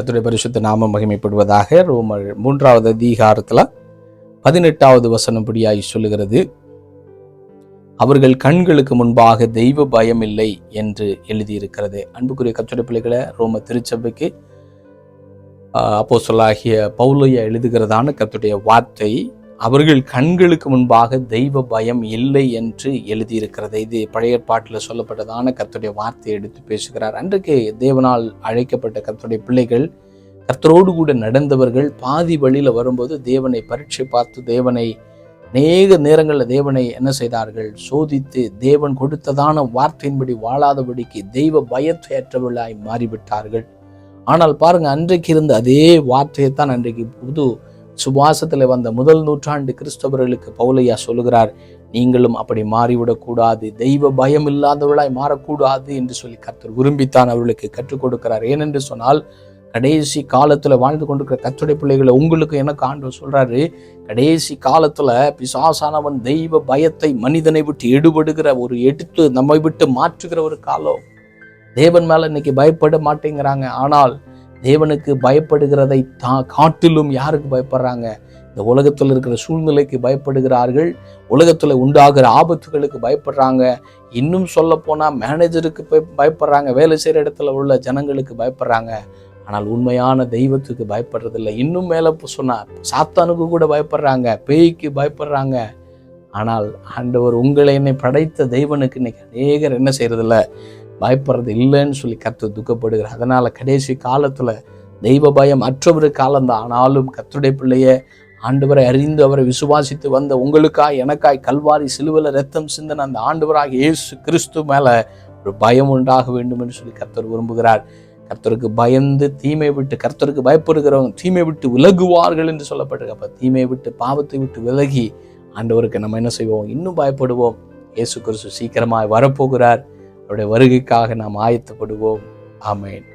கர்த்தருடைய பரிசுத்த நாமம் மகிமைப்படுவதாக. ரோமர் 3வது அதிகாரத்தில் 18வது வசனம் படியாய் சொல்லுகிறது, அவர்கள் கண்களுக்கு முன்பாக தெய்வ பயம் இல்லை என்று எழுதியிருக்கிறது. அன்புக்குரிய கர்த்தருடைய பிள்ளைகளை, ரோம திருச்சபைக்கு அப்போஸ்தலனாகிய பவுலையா எழுதுகிறதான கர்த்தருடைய வார்த்தை, அவர்கள் கண்களுக்கு முன்பாக தெய்வ பயம் இல்லை என்று எழுதியிருக்கிறது. இது பழைய ஏற்பாட்டில் சொல்லப்பட்டதான கர்த்தருடைய வார்த்தையை எடுத்து பேசுகிறார். அன்றைக்கு தேவனால் அழைக்கப்பட்ட கர்த்தருடைய பிள்ளைகள், கர்த்தரோடு கூட நடந்தவர்கள், பாதி வழியில் வரும்போது தேவனை பரீட்சை பார்த்து, தேவனை அநேக நேரங்களில் தேவனை என்ன செய்தார்கள், சோதித்து தேவன் கொடுத்ததான வார்த்தையின்படி வாழாதபடிக்கு தெய்வ பயத்தையற்றவர்களாய் மாறிவிட்டார்கள். ஆனால் பாருங்க, அன்றைக்கு இருந்த அதே வார்த்தையை தான் அன்றைக்கு புது சுவாசத்தில் வந்த முதல் நூற்றாண்டு கிறிஸ்தவர்களுக்கு பவுலையா சொல்லுகிறார், நீங்களும் அப்படி மாறிவிடக்கூடாது, தெய்வ பயம் இல்லாதவர்களாய் மாறக்கூடாது என்று சொல்லி கர்த்தர் விரும்பித்தான் அவர்களுக்கு கற்றுக் கொடுக்கிறார். ஏனென்று சொன்னால், கடைசி காலத்துல வாழ்ந்து கொண்டிருக்கிற கர்த்தருடைய பிள்ளைகளை உங்களுக்கு எனக்கு ஆண்டவர் சொல்றாரு, கடைசி காலத்துல பிசாசானவன் தெய்வ பயத்தை மனிதனை விட்டு எடுபடுகிற எடுத்து நம்மை விட்டு மாற்றுகிற ஒரு காலம். தேவன் மேல இன்னைக்கு பயப்பட மாட்டேங்கிறாங்க. ஆனால் தேவனுக்கு பயப்படுகிறதை காட்டிலும் யாருக்கு பயப்படுறாங்க? இந்த உலகத்தில் இருக்கிற சூழ்நிலைக்கு பயப்படுகிறார்கள், உலகத்துல உண்டாகிற ஆபத்துகளுக்கு பயப்படுறாங்க, இன்னும் சொல்ல போனா மேனேஜருக்கு பயப்படுறாங்க, வேலை செய்கிற இடத்துல உள்ள ஜனங்களுக்கு பயப்படுறாங்க. ஆனால் உண்மையான தெய்வத்துக்கு பயப்படுறதில்லை. இன்னும் மேல சொன்னா சாத்தானுக்கு கூட பயப்படுறாங்க, பேய்க்கு பயப்படுறாங்க. ஆனால் ஆண்டவர் உங்களை என்னை படைத்த தெய்வனுக்கு இன்னைக்கு அநேகர் என்ன செய்யறதில்ல, பயப்படுறது இல்லைன்னு சொல்லி கர்த்தர் துக்கப்படுகிறார். அதனால கடைசி காலத்துல தெய்வ பயம் அற்றொரு காலம்தான். ஆனாலும் கர்த்தருடைய பிள்ளைய, ஆண்டவரை அறிந்து அவரை விசுவாசித்து வந்த உங்களுக்காய் எனக்காய் கல்வாரி சிலுவையில் ரத்தம் சிந்தின அந்த ஆண்டவராக இயேசு கிறிஸ்து மேல ஒரு பயம் உண்டாக வேண்டும் என்று சொல்லி கர்த்தர் விரும்புகிறார். கர்த்தருக்கு பயந்து தீமை விட்டு, கர்த்தருக்கு பயப்படுகிறவங்க தீமை விட்டு விலகுவார்கள் என்று சொல்லப்பட்டிருக்கு. அப்ப தீமை விட்டு, பாவத்தை விட்டு விலகி ஆண்டவருக்கு நம்ம என்ன செய்வோம், இன்னும் பயப்படுவோம். இயேசு கிறிஸ்து சீக்கிரமாய் வரப்போகிறார். அவருடைய வருகைக்காக நாம் ஆயத்தப்படுவோம். ஆமென்.